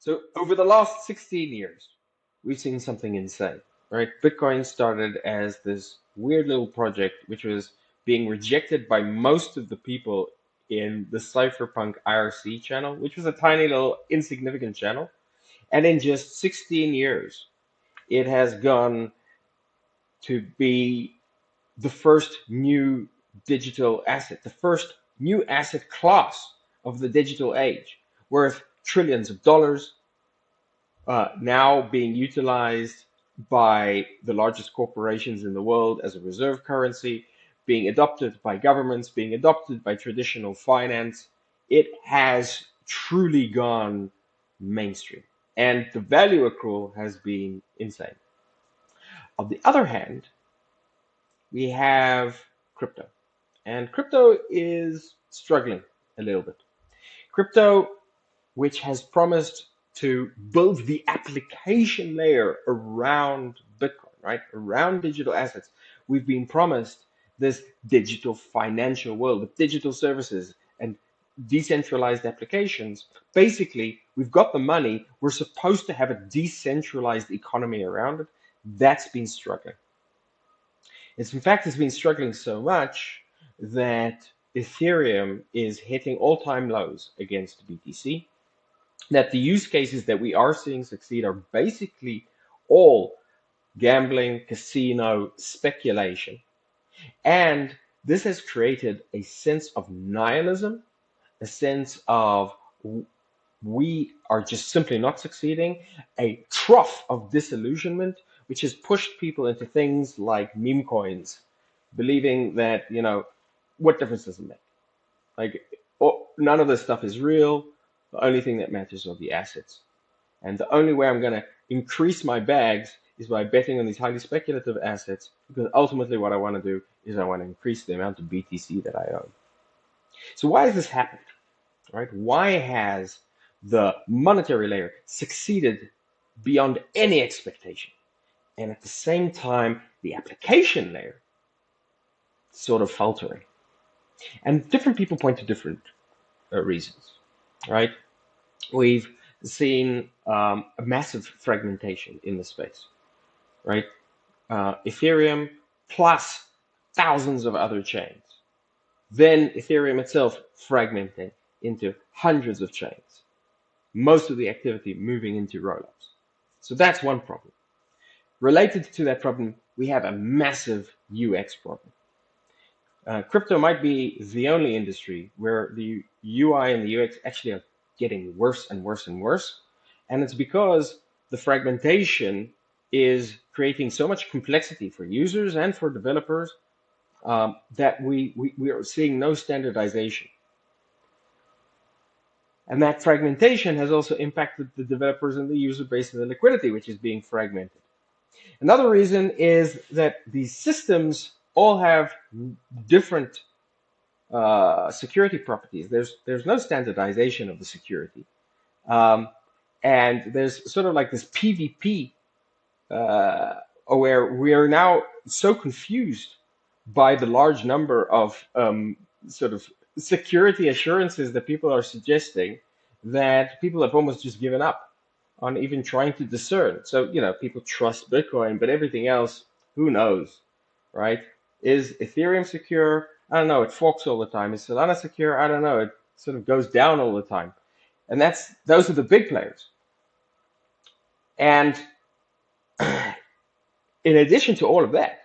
So over the last 16 years, we've seen something insane, right? Bitcoin started as this weird little project, which was being rejected by most of the people in the Cypherpunk IRC channel, which was a tiny little insignificant channel. And in just 16 years, it has gone to be the first new digital asset, the first new asset class of the digital age, worth trillions of dollars, now being utilized by the largest corporations in the world as a reserve currency, being adopted by governments, being adopted by traditional finance. It has truly gone mainstream. And the value accrual has been insane. On the other hand, we have crypto. And crypto is struggling a little bit. Crypto, which has promised to build the application layer around Bitcoin, right? Around digital assets. We've been promised this digital financial world with digital services and decentralized applications. Basically, we've got the money. We're supposed to have a decentralized economy around it. That's been struggling. In fact, it's been struggling so much that Ethereum is hitting all-time lows against BTC, that the use cases that we are seeing succeed are basically all gambling, casino, speculation. And this has created a sense of nihilism, a sense of we are just simply not succeeding, a trough of disillusionment, which has pushed people into things like meme coins, believing that, what difference does it make? Like, none of this stuff is real. The only thing that matters are the assets. And the only way I'm going to increase my bags is by betting on these highly speculative assets, because ultimately what I want to do is I want to increase the amount of BTC that I own. So why has this happened? Right? Why has the monetary layer succeeded beyond any expectation? And at the same time, the application layer sort of faltering. And different people point to different reasons, right? We've seen a massive fragmentation in the space, right? Ethereum plus thousands of other chains. Then Ethereum itself fragmenting into hundreds of chains. Most of the activity moving into rollups. So that's one problem. Related to that problem, we have a massive UX problem. Crypto might be the only industry where the UI and the UX actually are getting worse and worse and worse. And it's because the fragmentation is creating so much complexity for users and for developers that we are seeing no standardization. And that fragmentation has also impacted the developers and the user base and the liquidity, which is being fragmented. Another reason is that these systems all have different security properties. There's no standardization of the security. And there's sort of like this PvP where we are now so confused by the large number of sort of security assurances that people are suggesting that people have almost just given up on even trying to discern. So, people trust Bitcoin, but everything else, who knows, right? Is Ethereum secure? I don't know. It forks all the time. Is Solana secure? I don't know. It sort of goes down all the time. And those are the big players. And in addition to all of that,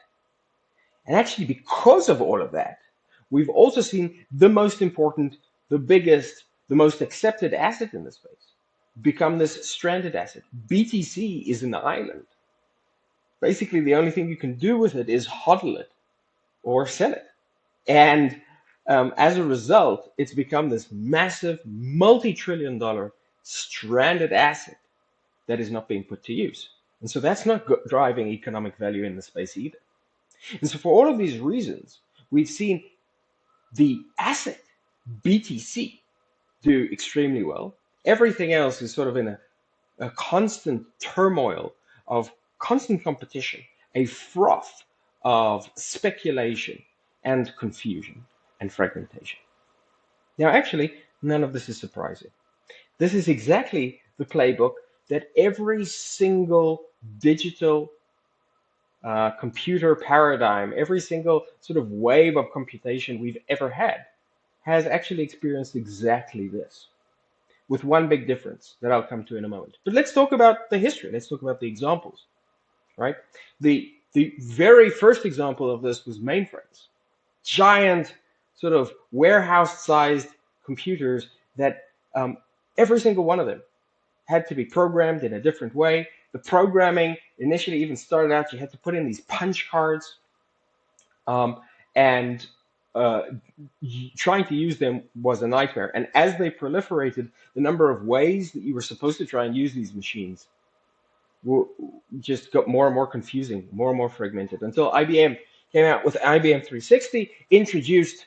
and actually because of all of that, we've also seen the most important, the biggest, the most accepted asset in the space become this stranded asset. BTC is an island. Basically, the only thing you can do with it is hodl it or sell it. And as a result, it's become this massive multi-trillion-dollar stranded asset that is not being put to use. And so that's not driving economic value in the space either. And so for all of these reasons, we've seen the asset BTC do extremely well. Everything else is sort of in a constant turmoil of constant competition, a froth of speculation and confusion and fragmentation. Now, actually, none of this is surprising. This is exactly the playbook that every single digital computer paradigm, every single sort of wave of computation we've ever had has actually experienced exactly this, with one big difference that I'll come to in a moment. But let's talk about the history. Let's talk about the examples, right? The very first example of this was mainframes, giant sort of warehouse-sized computers that every single one of them had to be programmed in a different way. The programming initially even started out, you had to put in these punch cards, and uh, trying to use them was a nightmare. And as they proliferated, the number of ways that you were supposed to try and use these machines just got more and more confusing, more and more fragmented, until IBM came out with IBM 360, introduced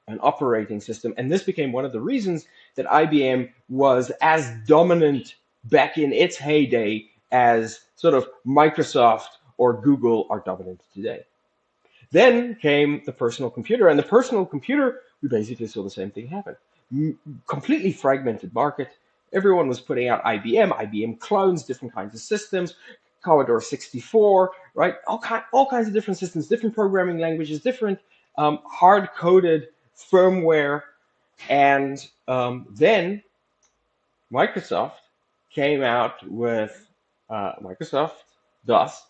an operating system. And this became one of the reasons that IBM was as dominant back in its heyday as sort of Microsoft or Google are dominant today. Then came the personal computer, and the personal computer, we basically saw the same thing happen. Completely fragmented market. Everyone was putting out IBM clones, different kinds of systems, Commodore 64, right? All kinds of different systems, different programming languages, different hard-coded firmware. And then Microsoft came out with Microsoft DOS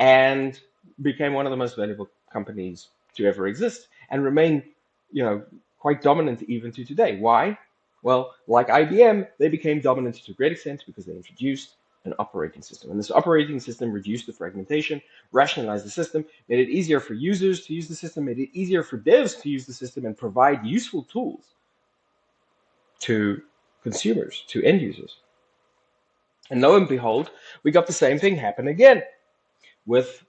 and became one of the most valuable companies to ever exist and remain, quite dominant even to today. Why? Well, like IBM, they became dominant to a great extent because they introduced an operating system. And this operating system reduced the fragmentation, rationalized the system, made it easier for users to use the system, made it easier for devs to use the system, and provide useful tools to consumers, to end users. And lo and behold, we got the same thing happen again with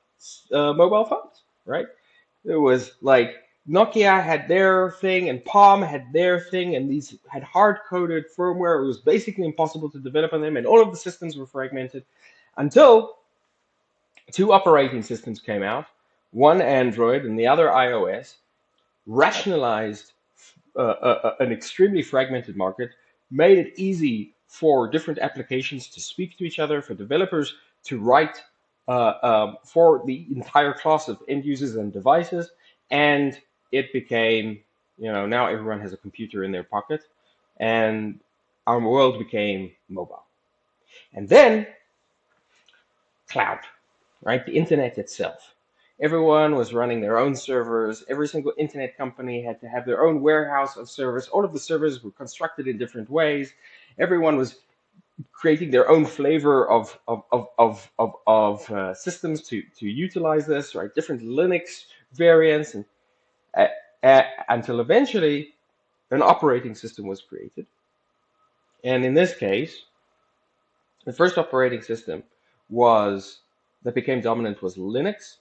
mobile phones, right? It was like Nokia had their thing and Palm had their thing, and these had hard-coded firmware. It was basically impossible to develop on them, and all of the systems were fragmented until two operating systems came out, one Android and the other iOS, rationalized an extremely fragmented market, made it easy for different applications to speak to each other, for developers to write for the entire class of end users and devices, and it became, now everyone has a computer in their pocket, and our world became mobile. And then cloud, right? The internet itself. Everyone was running their own servers. Every single internet company had to have their own warehouse of servers. All of the servers were constructed in different ways. Everyone was creating their own flavor of systems to utilize this, right? Different Linux variants, and until eventually an operating system was created. And in this case, the first operating system that became dominant was Linux,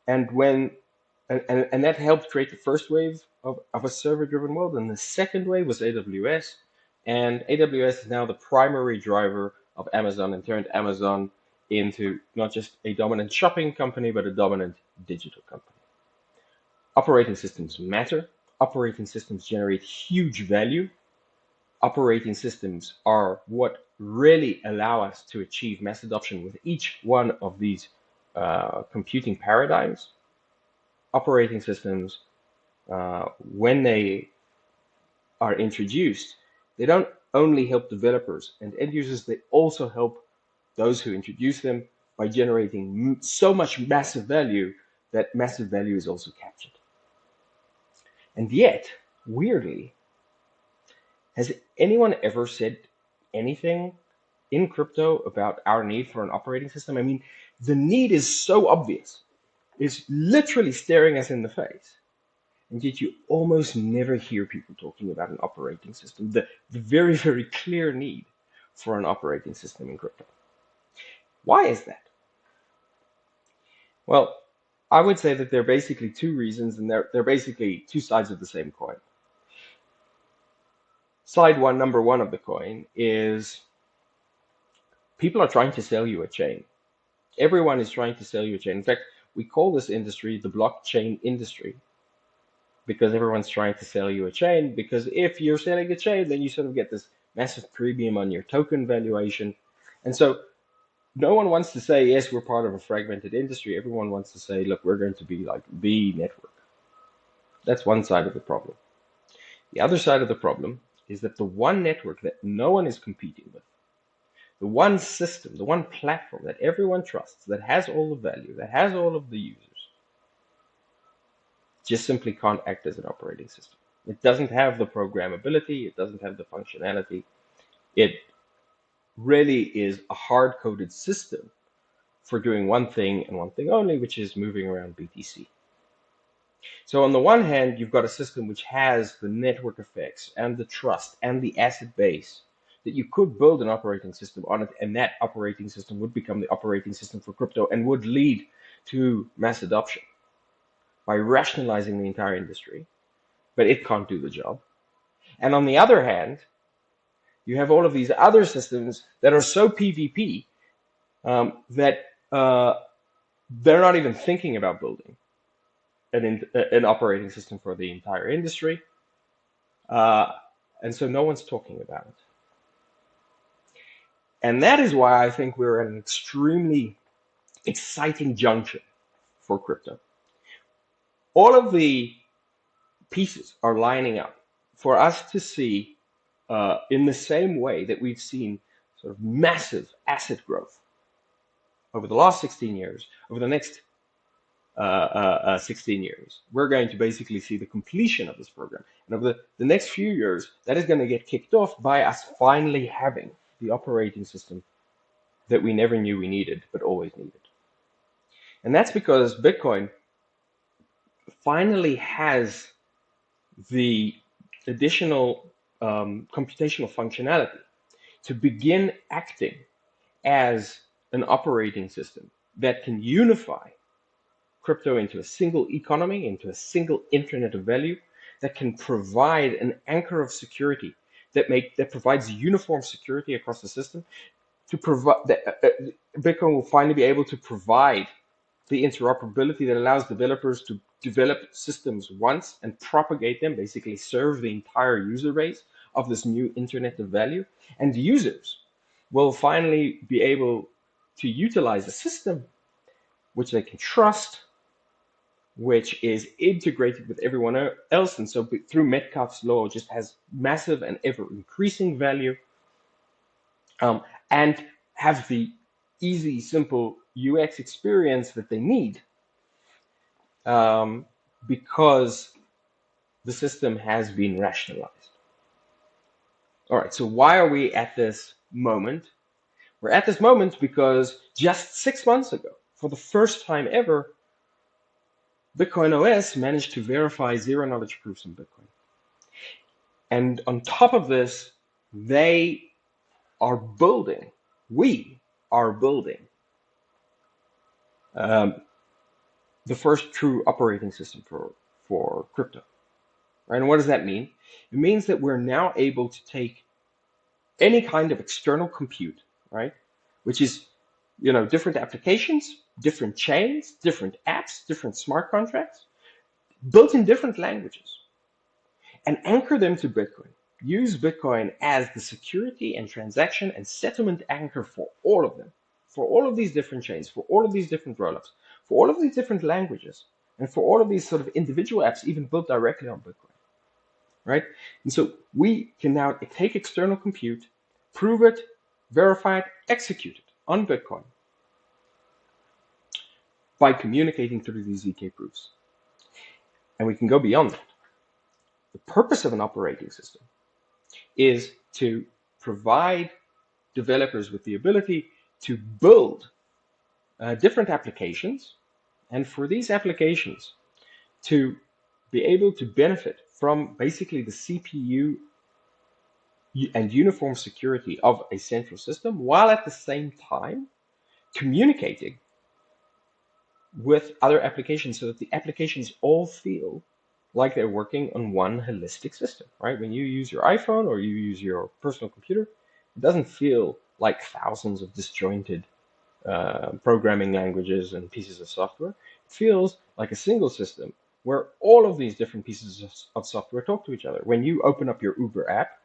and that helped create the first wave of a server-driven world. And the second wave was AWS, and AWS is now the primary driver of Amazon and turned Amazon into not just a dominant shopping company, but a dominant digital company. Operating systems matter. Operating systems generate huge value. Operating systems are what really allow us to achieve mass adoption with each one of these computing paradigms. Operating systems, when they are introduced, they don't only help developers and end users, they also help those who introduce them by generating so much massive value that massive value is also captured. And yet, weirdly, has anyone ever said anything in crypto about our need for an operating system? I mean, the need is so obvious. It's literally staring us in the face. And yet you almost never hear people talking about an operating system, the very, very clear need for an operating system in crypto. Why is that? Well, I would say that there are basically two reasons, and they're basically two sides of the same coin. Number one of the coin is people are trying to sell you a chain. Everyone is trying to sell you a chain. In fact, we call this industry the blockchain industry because everyone's trying to sell you a chain. Because if you're selling a chain, then you sort of get this massive premium on your token valuation. And so no one wants to say, yes, we're part of a fragmented industry. Everyone wants to say, look, we're going to be like the network. That's one side of the problem. The other side of the problem is that the one network that no one is competing with, the one system, the one platform that everyone trusts, that has all the value, that has all of the users, just simply can't act as an operating system. It doesn't have the programmability, it doesn't have the functionality. It really is a hard-coded system for doing one thing and one thing only, which is moving around BTC. So on the one hand, you've got a system which has the network effects and the trust and the asset base that you could build an operating system on it, and that operating system would become the operating system for crypto and would lead to mass adoption by rationalizing the entire industry, but it can't do the job. And on the other hand, you have all of these other systems that are so PvP that they're not even thinking about building an operating system for the entire industry. And so no one's talking about it. And that is why I think we're at an extremely exciting junction for crypto. All of the pieces are lining up for us to see, in the same way that we've seen sort of massive asset growth over the last 16 years, over the next 16 years, we're going to basically see the completion of this program. And over the next few years, that is going to get kicked off by us finally having the operating system that we never knew we needed, but always needed. And that's because Bitcoin finally has the additional computational functionality to begin acting as an operating system that can unify crypto into a single economy, into a single internet of value, that can provide an anchor of security that provides uniform security across the system. To provide Bitcoin will finally be able to provide the interoperability that allows developers to develop systems once and propagate them, basically serve the entire user base of this new internet of value. And users will finally be able to utilize a system which they can trust, which is integrated with everyone else. And so through Metcalfe's law, just has massive and ever increasing value, and have the easy, simple UX experience that they need, because the system has been rationalized. All right, so why are we at this moment? We're at this moment because just 6 months ago, for the first time ever, Bitcoin OS managed to verify zero-knowledge proofs in Bitcoin. And on top of this, we are building the first true operating system for crypto. Right? And what does that mean? It means that we're now able to take any kind of external compute, right, which is, different applications, different chains, different apps, different smart contracts, built in different languages, and anchor them to Bitcoin. Use Bitcoin as the security and transaction and settlement anchor for all of them, for all of these different chains, for all of these different rollups, for all of these different languages, and for all of these sort of individual apps even built directly on Bitcoin, right? And so we can now take external compute, prove it, verify it, execute it on Bitcoin by communicating through these ZK proofs. And we can go beyond that. The purpose of an operating system is to provide developers with the ability to build different applications, and for these applications to be able to benefit from basically the CPU and uniform security of a central system, while at the same time communicating with other applications so that the applications all feel like they're working on one holistic system, right? When you use your iPhone or you use your personal computer, it doesn't feel like thousands of disjointed programming languages and pieces of software. It feels like a single system where all of these different pieces of software talk to each other. When you open up your Uber app,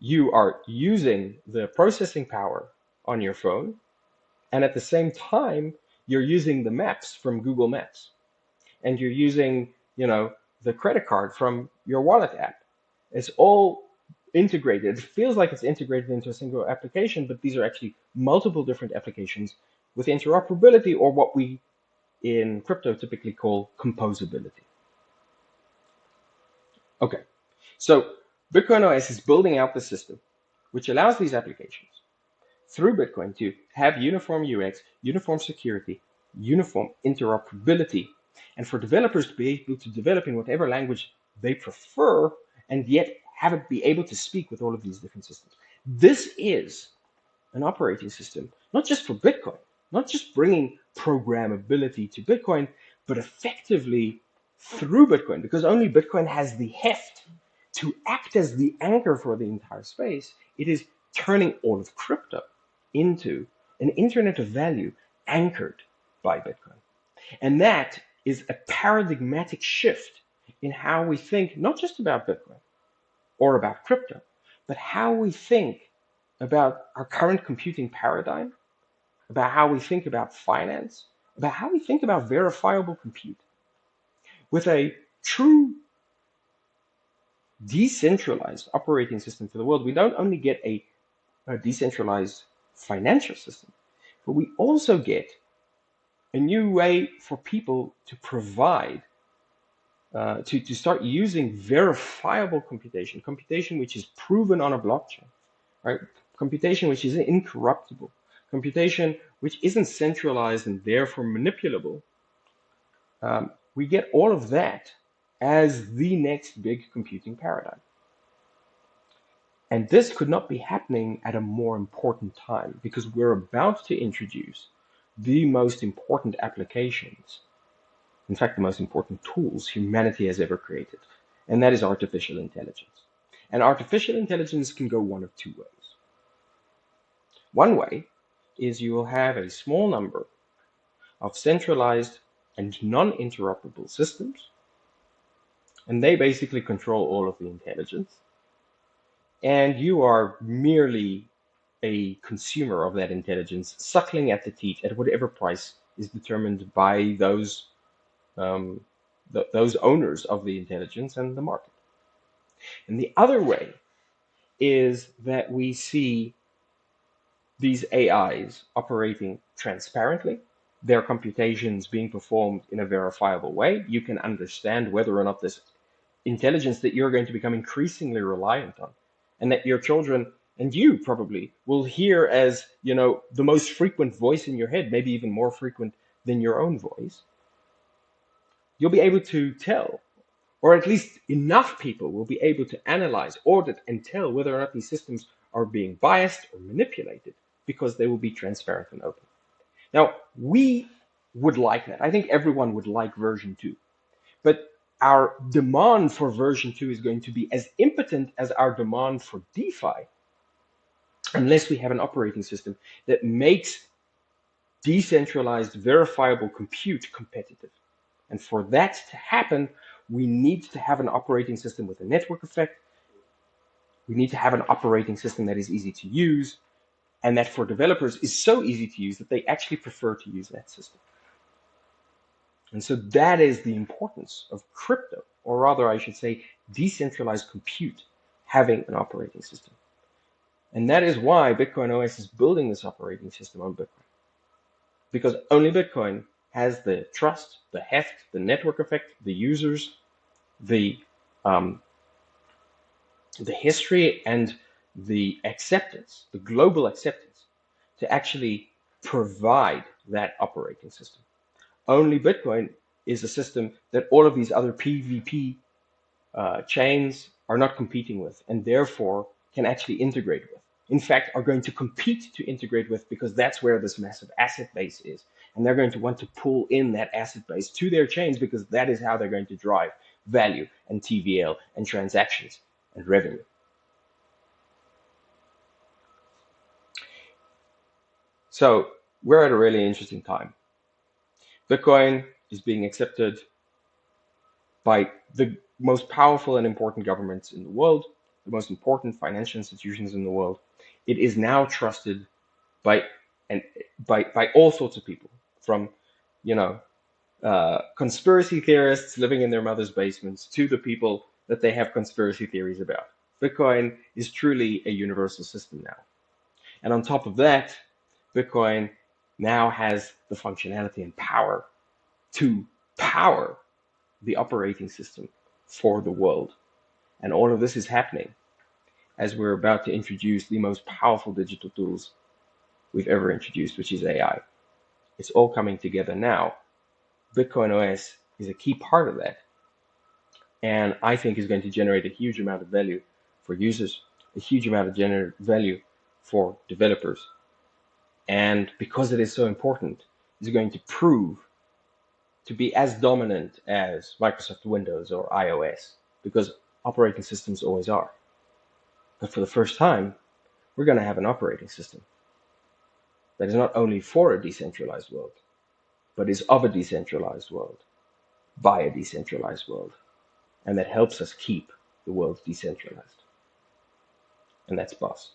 you are using the processing power on your phone, and at the same time, you're using the maps from Google Maps, and you're using, the credit card from your wallet app. It's all integrated. It feels like it's integrated into a single application, but these are actually multiple different applications with interoperability, or what we in crypto typically call composability. Okay, so Bitcoin OS is building out the system, which allows these applications through Bitcoin to have uniform UX, uniform security, uniform interoperability, and for developers to be able to develop in whatever language they prefer, and yet have it be able to speak with all of these different systems. This is an operating system, not just for Bitcoin, not just bringing programmability to Bitcoin, but effectively through Bitcoin, because only Bitcoin has the heft to act as the anchor for the entire space. It is turning all of crypto into an internet of value anchored by Bitcoin. And that is a paradigmatic shift in how we think, not just about Bitcoin or about crypto, but how we think about our current computing paradigm, about how we think about finance, about how we think about verifiable compute. With a true decentralized operating system for the world, we don't only get a decentralized financial system, but we also get a new way for people to provide, to start using verifiable computation which is proven on a blockchain, right? Computation which is incorruptible, computation which isn't centralized and therefore manipulable. We get all of that as the next big computing paradigm. And this could not be happening at a more important time, because we're about to introduce the most important applications, in fact, the most important tools humanity has ever created, and that is artificial intelligence. And artificial intelligence can go one of two ways. One way is you will have a small number of centralized and non-interoperable systems, and they basically control all of the intelligence. And you are merely a consumer of that intelligence, suckling at the teat at whatever price is determined by those owners of the intelligence and the market. And the other way is that we see these AIs operating transparently, their computations being performed in a verifiable way. You can understand whether or not this intelligence that you're going to become increasingly reliant on, and that your children and you probably will hear as, the most frequent voice in your head, maybe even more frequent than your own voice. You'll be able to tell, or at least enough people will be able to analyze, audit, and tell whether or not these systems are being biased or manipulated, because they will be transparent and open. Now, we would like that. I think everyone would like version 2. But our demand for version 2 is going to be as impotent as our demand for DeFi, unless we have an operating system that makes decentralized, verifiable compute competitive. And for that to happen, we need to have an operating system with a network effect. We need to have an operating system that is easy to use, and that for developers is so easy to use that they actually prefer to use that system. And so that is the importance of crypto, or rather I should say decentralized compute, having an operating system. And that is why Bitcoin OS is building this operating system on Bitcoin. Because only Bitcoin has the trust, the heft, the network effect, the users, the history, and the acceptance, the global acceptance, to actually provide that operating system. Only Bitcoin is a system that all of these other PvP chains are not competing with, and therefore can actually integrate with. In fact, are going to compete to integrate with, because that's where this massive asset base is. And they're going to want to pull in that asset base to their chains, because that is how they're going to drive value and TVL and transactions and revenue. So we're at a really interesting time. Bitcoin is being accepted by the most powerful and important governments in the world. the most important financial institutions in the world, it is now trusted by and by all sorts of people, from you know conspiracy theorists living in their mother's basements to the people that they have conspiracy theories about. Bitcoin is truly a universal system now. And on top of that, Bitcoin now has the functionality and power to power the operating system for the world. And all of this is happening as we're about to introduce the most powerful digital tools we've ever introduced, which is AI. It's all coming together now. Bitcoin OS is a key part of that, and I think is going to generate a huge amount of value for users, a huge amount of value for developers. And because it is so important, it's going to prove to be as dominant as Microsoft Windows or iOS, because operating systems always are. But for the first time, we're going to have an operating system that is not only for a decentralized world, but is of a decentralized world, by a decentralized world, and that helps us keep the world decentralized. And that's BOS.